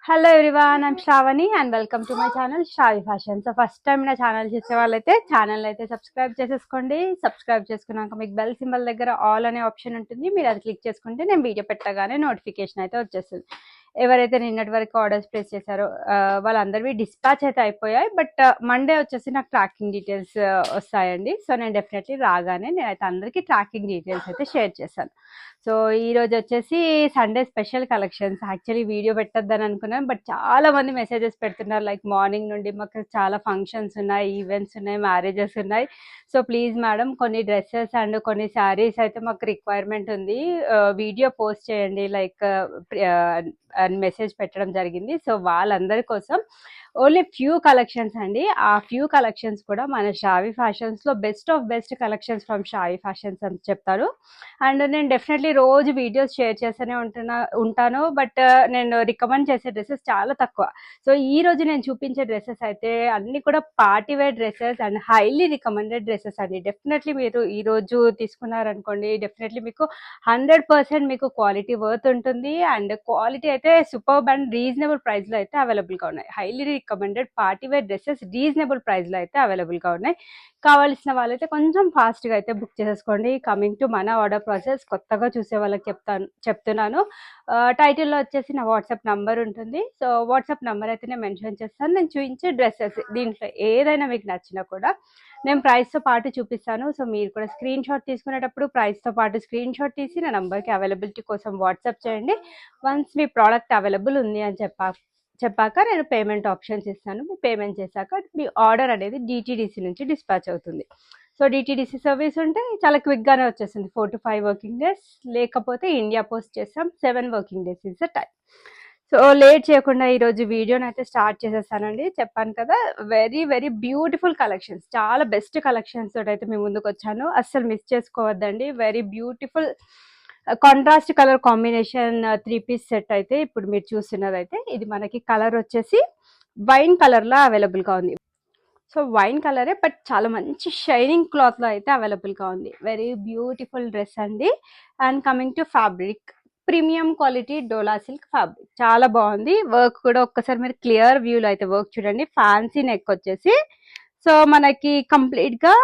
Hello everyone, I'm Sravani and welcome to my channel Sravi fashion. So first time నా channel చూసే వాళ్ళైతే channel అయితే subscribe చేసేసుకోండి. సబ్స్క్రైబ్ చేసుకున్నాక మీకు బెల్ సింబల్ దగ్గర ఆల్ అనే ఆప్షన్ ఉంటుంది. మీరు అది క్లిక్ చేసుకుంటే నేను వీడియో పెట్టగానే నోటిఫికేషన్ అయితే వచ్చేస్తుంది. ఎవరైతే నిన్నటి వరకు ఆర్డర్స్ ప్లేస్ చేశారో వాళ్ళందరివి డిస్పాచ్ అయితే అయిపోయాయి. బట్ మండే వచ్చేసి నాకు ట్రాకింగ్ డీటెయిల్స్ వస్తాయండి. సో నేను డెఫినెట్లీ రాగానే నేనైతే అందరికీ ట్రాకింగ్ డీటెయిల్స్ అయితే షేర్ చేశాను. సో ఈరోజు వచ్చేసి Sunday special collections. Actually video పెట్టొద్దని అనుకున్నాను, బట్ చాలా మంది మెసేజెస్ పెడుతున్నారు. లైక్ మార్నింగ్ నుండి మాకు చాలా ఫంక్షన్స్ ఉన్నాయి, ఈవెంట్స్ ఉన్నాయి, మ్యారేజెస్ ఉన్నాయి. సో ప్లీజ్ మేడం కొన్ని డ్రెస్సెస్ అండ్ కొన్ని శారీస్ అయితే మాకు రిక్వైర్మెంట్ ఉంది, వీడియో పోస్ట్ చేయండి లైక్ అని మెసేజ్ పెట్టడం జరిగింది. సో వాళ్ళందరి కోసం ఓన్లీ ఫ్యూ కలెక్షన్స్ అండి. ఆ ఫ్యూ కలెక్షన్స్ కూడా మన శ్రావి ఫ్యాషన్స్లో best of best collections from Sravi fashions అని చెప్తారు. అండ్ నేను డెఫినెట్లీ రోజు వీడియోస్ షేర్ చేస్తూనే ఉంటాను. బట్ నేను రికమెండ్ చేసే డ్రెస్సెస్ చాలా తక్కువ. సో ఈ రోజు నేను చూపించే డ్రెస్సెస్ అయితే అన్ని కూడా party wear dresses and highly recommended dresses అండి. డెఫినెట్లీ మీరు ఈ రోజు తీసుకున్నారనుకోండి, డెఫినెట్లీ మీకు 100% మీకు క్వాలిటీ వర్త్ ఉంటుంది. అండ్ క్వాలిటీ అయితే సూపర్బ్ అండ్ రీజనబుల్ ప్రైస్లో అయితే అవైలబుల్గా ఉన్నాయి. Highly recommended party wear dresses reasonable ప్రైస్లో అయితే అవైలబుల్గా ఉన్నాయి. కావాల్సిన వాళ్ళైతే కొంచెం ఫాస్ట్గా అయితే బుక్ చేసేసుకోండి. కమింగ్ టు మన ఆర్డర్ ప్రాసెస్, కొత్తగా చూసే వాళ్ళకి చెప్తున్నాను. టైటిల్లో వచ్చేసి నా వాట్సాప్ నంబర్ ఉంటుంది. సో వాట్సాప్ నంబర్ అయితే నేను మెన్షన్ చేస్తాను. నేను చూపించే డ్రెస్సెస్ దీంట్లో ఏదైనా మీకు నచ్చినా కూడా నేను ప్రైస్తో పాటు చూపిస్తాను. సో మీరు కూడా స్క్రీన్ షాట్ తీసుకునేటప్పుడు ప్రైస్తో పాటు స్క్రీన్ షాట్ తీసి నా నంబర్కి అవైలబిలిటీ కోసం వాట్సాప్ చేయండి. వన్స్ మీ ప్రోడక్ట్ అవైలబుల్ ఉంది అని చెప్పాక నేను పేమెంట్ ఆప్షన్స్ ఇస్తాను. మీ పేమెంట్ చేశాక మీ ఆర్డర్ అనేది డిటీడీసీ నుంచి డిస్పాచ్ అవుతుంది. సో డిటీడీసీ సర్వీస్ ఉంటే చాలా క్విక్గానే వచ్చేస్తుంది, 4 to 5 వర్కింగ్ డేస్. లేకపోతే ఇండియా పోస్ట్ చేస్తాం, 7 working days is the time. So late చేయకుండా ఈరోజు వీడియోని అయితే స్టార్ట్ చేసేస్తానండి. చెప్పాను కదా, వెరీ వెరీ బ్యూటిఫుల్ కలెక్షన్స్, చాలా బెస్ట్ కలెక్షన్స్ తోటి అయితే మీ ముందుకు వచ్చాను. అస్సలు మిస్ చేసుకోవద్దండి. Very beautiful contrast colour combination 3 piece set అయితే ఇప్పుడు మీరు చూస్తున్నదైతే ఇది మనకి కలర్ వచ్చేసి వైన్ కలర్లో అవైలబుల్గా ఉంది. సో వైన్ కలరే బట్ చాలా మంచి షైనింగ్ క్లాత్లో అయితే అవైలబుల్గా ఉంది. వెరీ బ్యూటిఫుల్ డ్రెస్ అండి. And coming to fabric, premium quality dola silk fabric చాలా బాగుంది. వర్క్ కూడా ఒక్కసారి మీరు క్లియర్ వ్యూలో అయితే వర్క్ చూడండి. ఫ్యాన్సీ నెక్ వచ్చేసి సో మనకి కంప్లీట్ గా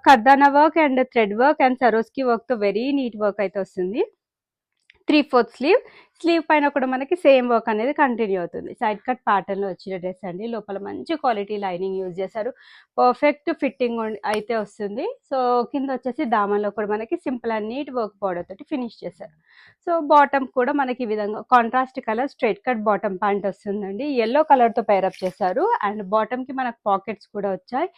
కర్దానా work and thread work and Swarovski work తో వెరీ నీట్ వర్క్ అయితే వస్తుంది. 3/4 స్లీవ్ పైన కూడా మనకి సేమ్ వర్క్ అనేది కంటిన్యూ అవుతుంది. సైడ్ కట్ ప్యాటర్న్ లో వచ్చిన డ్రెస్ అండి. లోపల మంచి క్వాలిటీ లైనింగ్ యూజ్ చేశారు. పర్ఫెక్ట్ ఫిట్టింగ్ అయితే వస్తుంది. సో కింద వచ్చేసి దామన్లో కూడా మనకి simple and neat work border తోటి ఫినిష్ చేశారు. సో బాటమ్ కూడా మనకి ఈ విధంగా contrast colour straight cut bottom pant వస్తుందండి. ఎల్లో కలర్ తో పేరప్ చేశారు. అండ్ బాటమ్ కి మనకు పాకెట్స్ కూడా వచ్చాయి.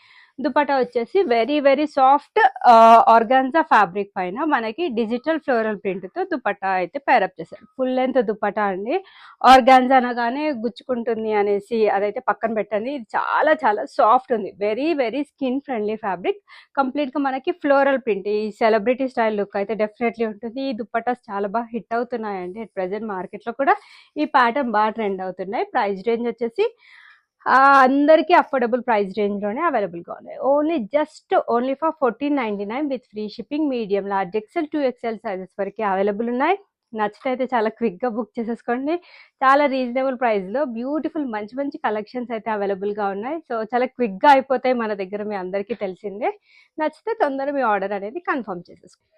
దుపట్టా వచ్చేసి very very soft organza fabric పైన మనకి డిజిటల్ ఫ్లోరల్ ప్రింట్ తో దుపట్టా అయితే పేరప్ చేశారు. ఫుల్ లెంత్ దుపట్టా అండి. ఆర్గాన్జా అనగానే గుచ్చుకుంటుంది అనేసి అదైతే పక్కన పెట్టండి. ఇది చాలా చాలా సాఫ్ట్ ఉంది. Very very skin friendly fabric. Complete గా మనకి ఫ్లోరల్ ప్రింట్, ఈ సెలబ్రిటీ స్టైల్ లుక్ అయితే డెఫినెట్లీ ఉంటుంది. ఈ దుపట్టాస్ చాలా బాగా హిట్ అవుతున్నాయండి. అట్ ప్రెసెంట్ మార్కెట్ లో కూడా ఈ ప్యాటర్న్ బాగా ట్రెండ్ అవుతున్నాయి. ప్రైస్ రేంజ్ వచ్చేసి అందరికీ అఫోర్డబుల్ ప్రైస్ రేంజ్లోనే అవైలబుల్గా ఉన్నాయి. Only for 1499 with free shipping. Medium, large, XL, 2XL sizes వరకు అవైలబుల్ ఉన్నాయి. నచ్చితే అయితే చాలా క్విక్గా బుక్ చేసేసుకోండి. చాలా రీజనబుల్ ప్రైస్లో బ్యూటిఫుల్ మంచి మంచి కలెక్షన్స్ అయితే అవైలబుల్గా ఉన్నాయి. సో చాలా క్విక్గా అయిపోతాయి మన దగ్గర, మీ అందరికీ తెలిసిందే. నచ్చితే తొందరగా మీ ఆర్డర్ అనేది కన్ఫర్మ్ చేసేసుకోండి.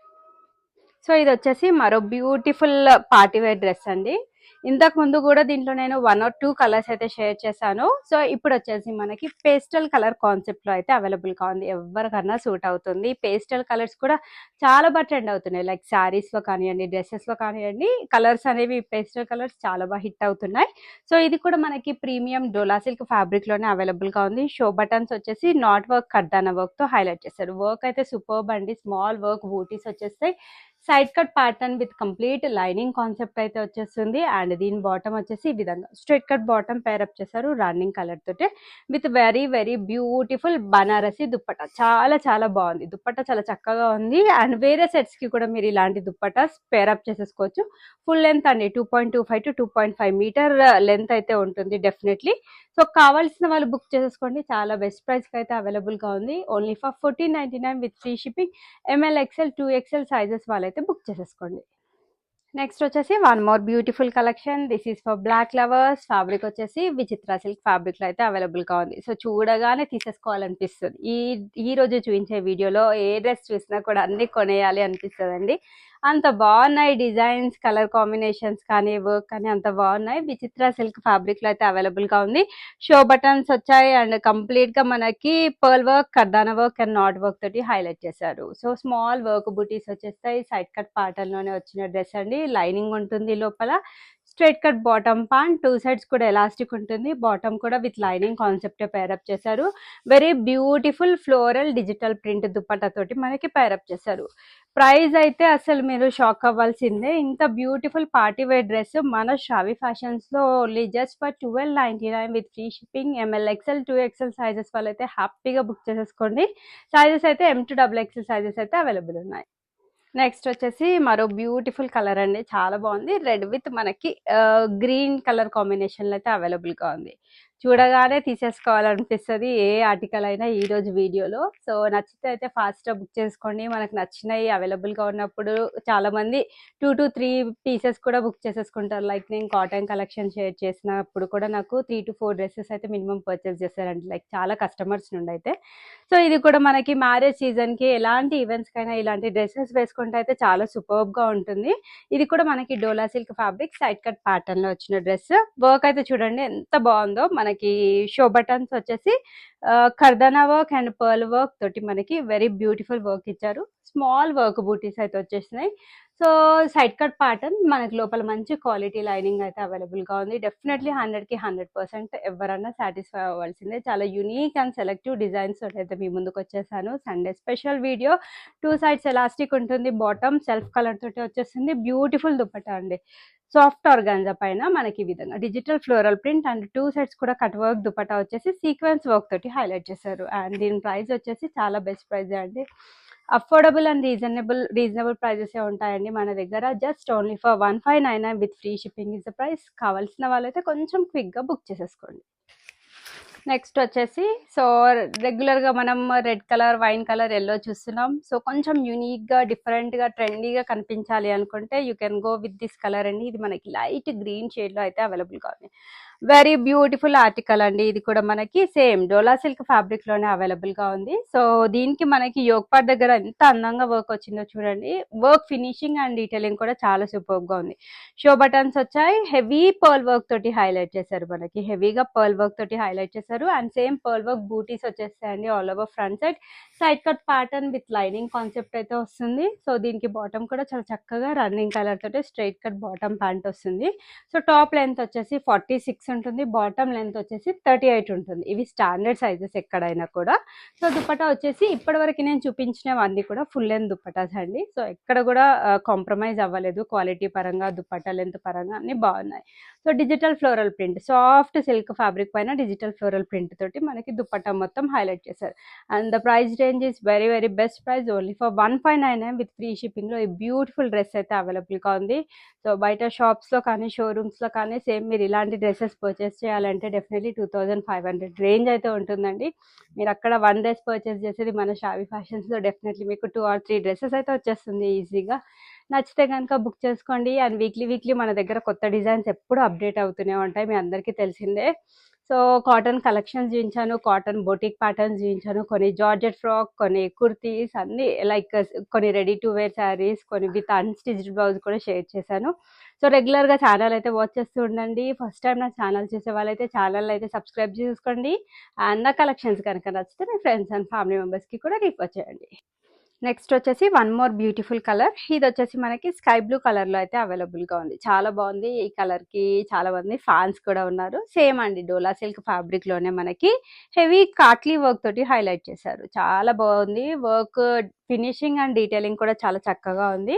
సో ఇది వచ్చేసి మరో బ్యూటిఫుల్ పార్టీ వేర్ డ్రెస్ అండి. ఇంతకు ముందు కూడా దీంట్లో నేను 1 or 2 కలర్స్ అయితే షేర్ చేశాను. సో ఇప్పుడు వచ్చేసి మనకి పేస్టల్ కలర్ కాన్సెప్ట్ లో అయితే అవైలబుల్ గా ఉంది. ఎవరికన్నా సూట్ అవుతుంది. పేస్టల్ కలర్స్ కూడా చాలా బాగా ట్రెండ్ అవుతున్నాయి. లైక్ శారీస్ లో కానివ్వండి, డ్రెస్సెస్ లో కానివ్వండి, కలర్స్ అనేవి పేస్టల్ కలర్స్ చాలా బాగా హిట్ అవుతున్నాయి. సో ఇది కూడా మనకి ప్రీమియం డోలా సిల్క్ ఫ్యాబ్రిక్ లోనే అవైలబుల్ గా ఉంది. షో బటన్స్ వచ్చేసి నాట్ వర్క్, కర్దానా వర్క్ తో హైలైట్ చేశారు. వర్క్ అయితే సూపర్బ్ అండి. స్మాల్ వర్క్ బూటీస్ వచ్చేస్తాయి. Side cut pattern with complete lining concept అయితే వచ్చేస్తుంది. అండ్ దీని బాటమ్ వచ్చేసి ఈ విధంగా స్ట్రైట్ కట్ బాటమ్ పేరప్ చేశారు రన్నింగ్ కలర్ తోటి with very very beautiful Banarasi dupatta. చాలా చాలా బాగుంది. దుప్పట్టా చాలా చక్కగా ఉంది. అండ్ వేరే సెట్స్ కి కూడా మీరు ఇలాంటి దుప్పటాస్ పేరప్ చేసేసుకోవచ్చు. ఫుల్ లెంత్ అండి, 2.25 to 2.5 మీటర్ లెంత్ అయితే ఉంటుంది డెఫినెట్లీ. సో కావాల్సిన వాళ్ళు బుక్ చేసేసుకోండి. చాలా బెస్ట్ ప్రైస్ కి అయితే అవైలబుల్ గా ఉంది. Only for 1499 with free shipping. ML, XL, 2XL sizes వాళ్ళైతే బుక్ చేసేసుకోండి. నెక్స్ట్ వచ్చేసి one more beautiful collection. This is for black lovers. Fabric వచ్చేసి విచిత్ర సిల్క్ ఫ్యాబ్రిక్ లో అయితే అవైలబుల్ గా ఉంది. సో చూడగానే తీసేసుకోవాలనిపిస్తుంది. ఈ రోజు చూపించే వీడియోలో ఏ డ్రెస్ చూసినా కూడా అన్ని కొనేయాలి అనిపిస్తుంది అండి. అంత బాగున్నాయి డిజైన్స్, కలర్ కాంబినేషన్స్ కానీ వర్క్ కానీ అంత బాగున్నాయి. విచిత్ర సిల్క్ ఫ్యాబ్రిక్ లో అయితే అవైలబుల్ గా ఉంది. షో బటన్స్ వచ్చాయి అండ్ కంప్లీట్ గా మనకి పర్ల్ వర్క్, కర్దానా వర్క్ అండ్ నాట్ వర్క్ తోటి హైలైట్ చేశారు. సో స్మాల్ వర్క్ బూటీస్ వచ్చేస్తాయి. సైడ్ కట్ ప్యాటర్న్ లోనే వచ్చిన డ్రెస్ అండి. లైనింగ్ ఉంటుంది లోపల. Straight cut bottom pant, two sides కూడా ఎలాస్టిక్ ఉంటుంది. బాటమ్ కూడా విత్ లైనింగ్ కాన్సెప్ట్ పేరప్ చేశారు. Very beautiful floral digital print dupatta తోటి మనకి పేరప్ చేశారు. ప్రైస్ అయితే అసలు మీరు షాక్ అవ్వాల్సిందే. ఇంత బ్యూటిఫుల్ పార్టీ వేర్ డ్రెస్ మన షావి ఫ్యాషన్స్ లో only just for 1299 with free shipping. M L XL 2XL sizes వాళ్ళైతే హ్యాపీగా బుక్ చేసేసుకోండి. సైజెస్ అయితే M to XXL సైజెస్ అయితే అవైలబుల్ ఉన్నాయి. నెక్స్ట్ వచ్చేసి మరో బ్యూటిఫుల్ కలర్ అండి. చాలా బాగుంది. రెడ్ విత్ మనకి గ్రీన్ కలర్ కాంబినేషన్ లో అయితే అవైలబుల్ గా ఉంది. చూడగానే తీసేసుకోవాలనిపిస్తుంది ఏ ఆర్టికల్ అయినా ఈ రోజు వీడియోలో. సో నచ్చితే అయితే ఫాస్ట్ గా బుక్ చేసుకోండి. మనకు నచ్చినవి అవైలబుల్ గా ఉన్నప్పుడు చాలా మంది 2 to 3 పీసెస్ కూడా బుక్ చేసేసుకుంటారు. లైక్ నేను కాటన్ కలెక్షన్ షేర్ చేసినప్పుడు కూడా నాకు 3 to 4 డ్రెస్సెస్ అయితే మినిమం పర్చేస్ చేశారండి. లైక్ చాలా కస్టమర్స్ నుండి అయితే. సో ఇది కూడా మనకి మ్యారేజ్ సీజన్ కి ఎలాంటి ఈవెంట్స్ కైనా ఇలాంటి డ్రెస్సెస్ వేసుకుంటే అయితే చాలా సూపర్బ్ గా ఉంటుంది. ఇది కూడా మనకి dola silk fabric side cut pattern లో వచ్చిన డ్రెస్. వర్క్ అయితే చూడండి ఎంత బాగుందో. మనకి షో బటన్స్ వచ్చేసి కర్దానా వర్క్ అండ్ పర్ల్ వర్క్ తోటి మనకి వెరీ బ్యూటిఫుల్ వర్క్ ఇచ్చారు. స్మాల్ వర్క్ బూటీస్ అయితే వచ్చేసినాయి. సో సైడ్ కట్ ప్యాటర్న్ మనకి లోపల మంచి క్వాలిటీ లైనింగ్ అయితే అవైలబుల్ గా ఉంది. డెఫినెట్లీ 100కి 100% ఎవరన్నా సాటిస్ఫై అవ్వాల్సిందే. చాలా యూనిక్ అండ్ సెలెక్టివ్ డిజైన్స్ అయితే మీ ముందుకు వచ్చేసాను. Sunday special video. 2 sides elastic ఉంటుంది. బాటమ్ సెల్ఫ్ కలర్ తోటి వచ్చేసింది. బ్యూటిఫుల్ దుపట్టా అండి. సాఫ్ట్ ఆర్గాన్జా పైన మనకి ఈ విధంగా digital floral print and 2 sides కూడా కట్ వర్క్ దుపట్టా వచ్చేసి సీక్వెన్స్ వర్క్ తోటి హైలైట్ చేశారు. అండ్ దీని ప్రైస్ వచ్చేసి చాలా బెస్ట్ ప్రైస్ అండి. అఫోర్డబుల్ అండ్ రీజనబుల్ ప్రైజెస్ ఉంటాయండి మన దగ్గర. Just only for 1599 with free shipping is the price. కావాల్సిన వాళ్ళైతే కొంచెం క్విక్ గా బుక్ చేసేసుకోండి. నెక్స్ట్ వచ్చేసి సో రెగ్యులర్గా మనం red colour, wine colour, yellow చూస్తున్నాం. సో కొంచెం యూనిక్గా, డిఫరెంట్గా, ట్రెండీగా కనిపించాలి అనుకుంటే you can go with this colour అండి. ఇది మనకి లైట్ గ్రీన్ షేడ్లో అయితే అవైలబుల్గా ఉంది. వెరీ బ్యూటిఫుల్ ఆర్టికల్ అండి. ఇది కూడా మనకి సేమ్ డోలా సిల్క్ ఫ్యాబ్రిక్లోనే అవైలబుల్గా ఉంది. సో దీనికి మనకి యోగ్ పార్ట్ దగ్గర ఎంత అందంగా వర్క్ వచ్చిందో చూడండి. వర్క్ ఫినిషింగ్ అండ్ డీటెయిలింగ్ కూడా చాలా సూపర్గా ఉంది. షో బటన్స్ వచ్చాయి. హెవీ పర్ల్ వర్క్ తోటి హైలైట్ చేశారు. మనకి హెవీగా పర్ల్ వర్క్ తోటి హైలైట్ చేశారు. అండ్ సేమ్ పర్ల్ వర్క్ బూటీస్ వచ్చేస్తాయండి all over front side. Side cut pattern with lining concept అయితే వస్తుంది. సో దీనికి బాటమ్ కూడా చాలా చక్కగా రన్నింగ్ కలర్ తోటి స్ట్రైట్ కట్ బాటమ్ ప్యాంట్ వస్తుంది. సో టాప్ లెంత్ వచ్చేసి 46 ఉంటుంది. బాటమ్ లెంత్ వచ్చేసి 38 ఉంటుంది. ఇవి స్టాండర్డ్ సైజెస్ ఎక్కడైనా కూడా. సో దుపట్టా వచ్చేసి ఇప్పటివరకు నేను చూపించినవన్నీ కూడా ఫుల్ లెంత్ దుపట్టాస్ అండి. సో ఎక్కడ కూడా కాంప్రమైజ్ అవ్వలేదు. క్వాలిటీ పరంగా, దుపట్టా లెంత్ పరంగా అన్ని బాగున్నాయి. So digital floral print, soft silk fabric పైన డిజిటల్ ఫ్లోరల్ ప్రింట్ తోటి మనకి దుపట్టా మొత్తం హైలైట్ చేశారు. And the price range is very very best price only for 1599 with free షిప్పింగ్లో ఈ బ్యూటిఫుల్ డ్రెస్ అయితే అవైలబుల్గా ఉంది. సో బయట షాప్స్లో కానీ షోరూమ్స్లో కానీ సేమ్ మీరు ఇలాంటి డ్రెస్సెస్ పర్చేస్ చేయాలంటే డెఫినెట్లీ 2500 రేంజ్ అయితే ఉంటుందండి. మీరు అక్కడ 1 డ్రెస్ పర్చేస్ చేసేది మన షావి ఫ్యాషన్స్లో డెఫినెట్లీ మీకు 2 or 3 డ్రెస్సెస్ అయితే వచ్చేస్తుంది ఈజీగా. నచ్చితే కనుక బుక్ చేసుకోండి. అండ్ వీక్లీ మన దగ్గర కొత్త డిజైన్స్ ఎప్పుడు అప్డేట్ అవుతూనే ఉంటాయి. మీ అందరికీ తెలిసిందే. సో కాటన్ కలెక్షన్స్ చూపించాను, కాటన్ బొటిక్ ప్యాటర్న్స్ చూపించాను, కొన్ని జార్జెట్ ఫ్రాక్, కొన్ని కుర్తీస్, అన్ని లైక్ కొన్ని రెడీ టు వేర్ శారీస్, కొన్ని విత్ అన్స్టిచ్డ్ బ్లౌజ్ కూడా షేర్ చేశాను. సో రెగ్యులర్గా ఛానల్ అయితే వాచ్ చేస్తూ ఉండండి. ఫస్ట్ టైం నా ఛానల్ చూసే వాళ్ళైతే ఛానల్ అయితే సబ్స్క్రైబ్ చేసుకోండి. అండ్ నా కలెక్షన్స్ కనుక నచ్చితే మీ ఫ్రెండ్స్ అండ్ ఫ్యామిలీ మెంబర్స్కి కూడా రిఫర్ చేయండి. నెక్స్ట్ వచ్చేసి వన్ మోర్ బ్యూటిఫుల్ కలర్. ఇది వచ్చేసి మనకి స్కై బ్లూ కలర్లో అయితే అవైలబుల్గా ఉంది. చాలా బాగుంది. ఈ కలర్కి చాలా మంది ఫ్యాన్స్ కూడా ఉన్నారు. సేమ్ అండి డోలా సిల్క్ ఫ్యాబ్రిక్లోనే మనకి హెవీ కాట్లీ వర్క్ తోటి హైలైట్ చేశారు. చాలా బాగుంది. వర్క్ ఫినిషింగ్ అండ్ డీటెయిలింగ్ కూడా చాలా చక్కగా ఉంది.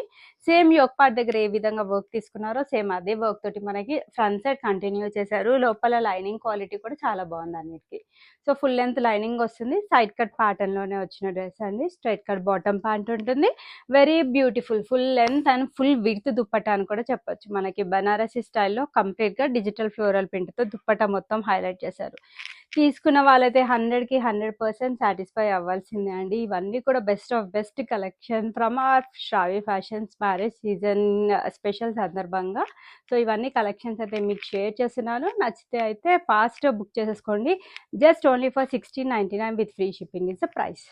సేమ్ యోగ్ పార్ట్ దగ్గర ఏ విధంగా వర్క్ తీసుకున్నారో సేమ్ అదే వర్క్ తోటి మనకి ఫ్రంట్ సైడ్ కంటిన్యూ చేశారు. లోపల లైనింగ్ క్వాలిటీ కూడా చాలా బాగుంది అన్నిటికీ. సో ఫుల్ లెంత్ లైనింగ్ వస్తుంది. సైడ్ కట్ ప్యాటర్న్లోనే వచ్చిన డ్రెస్ అండి. స్ట్రైట్ కట్ బాటమ్ ప్యాంట్ ఉంటుంది. Very beautiful full length and full width dupatta అని కూడా చెప్పొచ్చు. మనకి బనారసి స్టైల్లో కంప్లీట్గా డిజిటల్ ఫ్లోరల్ ప్రింట్తో దుప్పట్టా మొత్తం హైలైట్ చేశారు. తీసుకున్న వాళ్ళైతే 100కి 100% సాటిస్ఫై అవ్వాల్సిందే అండి. ఇవన్నీ కూడా best of best collection from our Sravya fashions marriage season special సందర్భంగా. సో ఇవన్నీ కలెక్షన్స్ అయితే మీకు షేర్ చేస్తున్నాను. నచ్చితే అయితే ఫాస్ట్‌గా బుక్ చేసేసుకోండి. Just only for 1699 with free shipping is the price.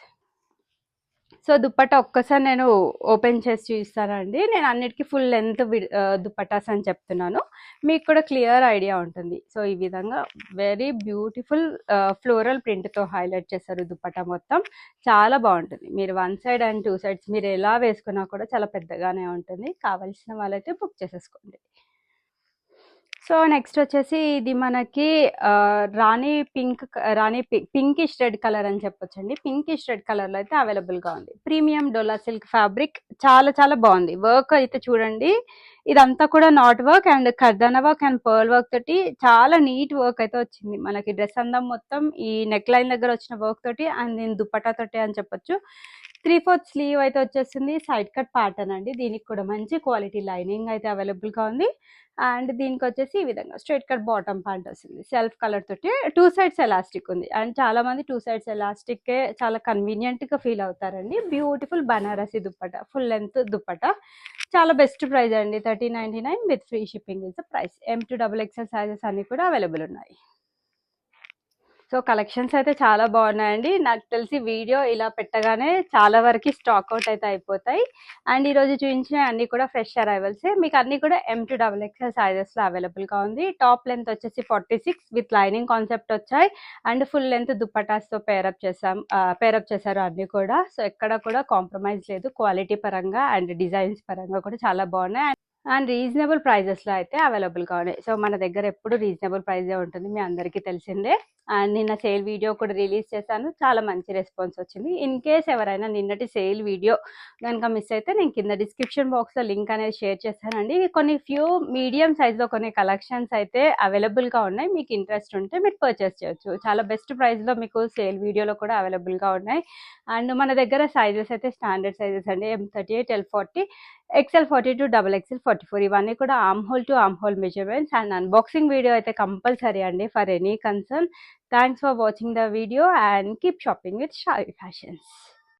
So dupatta ఒక్కసారి నేను ఓపెన్ చేసి చూపిస్తానండి. నేను అన్నిటికీ ఫుల్ లెంత్ దుప్పటాస్ అని చెప్తున్నాను, మీకు కూడా క్లియర్ ఐడియా ఉంటుంది. సో ఈ విధంగా వెరీ బ్యూటిఫుల్ ఫ్లోరల్ ప్రింట్తో హైలైట్ చేస్తారు దుప్పట్టా మొత్తం. చాలా బాగుంటుంది. మీరు 1 సైడ్ అండ్ 2 సైడ్స్ మీరు ఎలా వేసుకున్నా కూడా చాలా పెద్దగానే ఉంటుంది. కావాల్సిన వాళ్ళైతే బుక్ చేసేసుకోండి. సో నెక్స్ట్ వచ్చేసి ఇది మనకి రాణి పింకిష్ రెడ్ కలర్ అని చెప్పొచ్చండి. పింకిష్ రెడ్ కలర్లో అయితే అవైలబుల్గా ఉంది. ప్రీమియం డోలా సిల్క్ ఫ్యాబ్రిక్, చాలా చాలా బాగుంది. వర్క్ అయితే చూడండి, ఇదంతా కూడా నాట్ వర్క్ అండ్ కర్దానా వర్క్ అండ్ పర్ల్ వర్క్ తోటి చాలా నీట్ వర్క్ అయితే వచ్చింది. మనకి డ్రెస్ అందం మొత్తం ఈ నెక్ లైన్ దగ్గర వచ్చిన వర్క్ తోటి అండ్ దీని దుప్పటా తోటి అని చెప్పొచ్చు. 3/4 స్లీవ్ అయితే వచ్చేసింది. సైడ్ కట్ ప్యాటర్న్ అండి. దీనికి కూడా మంచి క్వాలిటీ లైనింగ్ అయితే అవైలబుల్గా ఉంది. అండ్ దీనికి వచ్చేసి ఈ విధంగా స్ట్రైట్ కట్ బాటమ్ ప్యాంట్ వస్తుంది. సెల్ఫ్ కలర్ తోటి 2 సైడ్స్ ఎలాస్టిక్ ఉంది. అండ్ చాలా మంది 2 సైడ్స్ ఎలాస్టిక్ చాలా కన్వీనియంట్ గా ఫీల్ అవుతారండి. Beautiful Banarasi dupatta, full length dupatta, చాలా బెస్ట్ ప్రైస్ అండి. 1399 with free shipping is the price. M2XXL sizes అన్ని కూడా అవైలబుల్ ఉన్నాయి. సో కలెక్షన్స్ అయితే చాలా బాగున్నాయండి. నాకు తెలిసి వీడియో ఇలా పెట్టగానే చాలా వరకు స్టాక్ అవుట్ అయితే అయిపోతాయి. అండ్ ఈరోజు చూపించిన అన్ని కూడా ఫ్రెష్ అరైవల్సే. మీకు అన్ని కూడా M2XXL సైజెస్లో అవైలబుల్గా ఉంది. టాప్ లెంత్ వచ్చేసి 46 విత్ లైనింగ్ కాన్సెప్ట్ వచ్చాయి. అండ్ ఫుల్ లెంత్ దుప్పటాస్తో పేరప్ చేశారు అన్ని కూడా. సో ఎక్కడ కూడా కాంప్రమైజ్ లేదు క్వాలిటీ పరంగా అండ్ డిజైన్స్ పరంగా కూడా చాలా బాగున్నాయి. అండ్ రీజనబుల్ ప్రైజెస్లో అయితే అవైలబుల్గా ఉన్నాయి. సో మన దగ్గర ఎప్పుడు రీజనబుల్ ప్రైజే ఉంటుంది, మీ అందరికీ తెలిసిందే. అండ్ నిన్న సేల్ వీడియో కూడా రిలీజ్ చేశాను, చాలా మంచి రెస్పాన్స్ వచ్చింది. ఇన్ కేస్ ఎవరైనా నిన్నటి సేల్ వీడియో కనుక మిస్ అయితే నేను కింద డిస్క్రిప్షన్ బాక్స్లో లింక్ అనేది షేర్ చేశానండి. కొన్ని ఫ్యూ మీడియం సైజ్లో కొన్ని కలెక్షన్స్ అయితే అవైలబుల్గా ఉన్నాయి. మీకు ఇంట్రెస్ట్ ఉంటే మీరు పర్చేస్ చేయొచ్చు. చాలా బెస్ట్ ప్రైస్లో మీకు సేల్ వీడియోలో కూడా అవైలబుల్గా ఉన్నాయి. అండ్ మన దగ్గర సైజెస్ అయితే స్టాండర్డ్ సైజెస్ అండి. M38, L40, XL42, XXL 44 ఇవన్నీ కూడా arm hole to arm hole measurements. And unboxing video అయితే కంపల్సరీ అండి for any concern. Thanks for watching the video and keep shopping with Sravya fashions.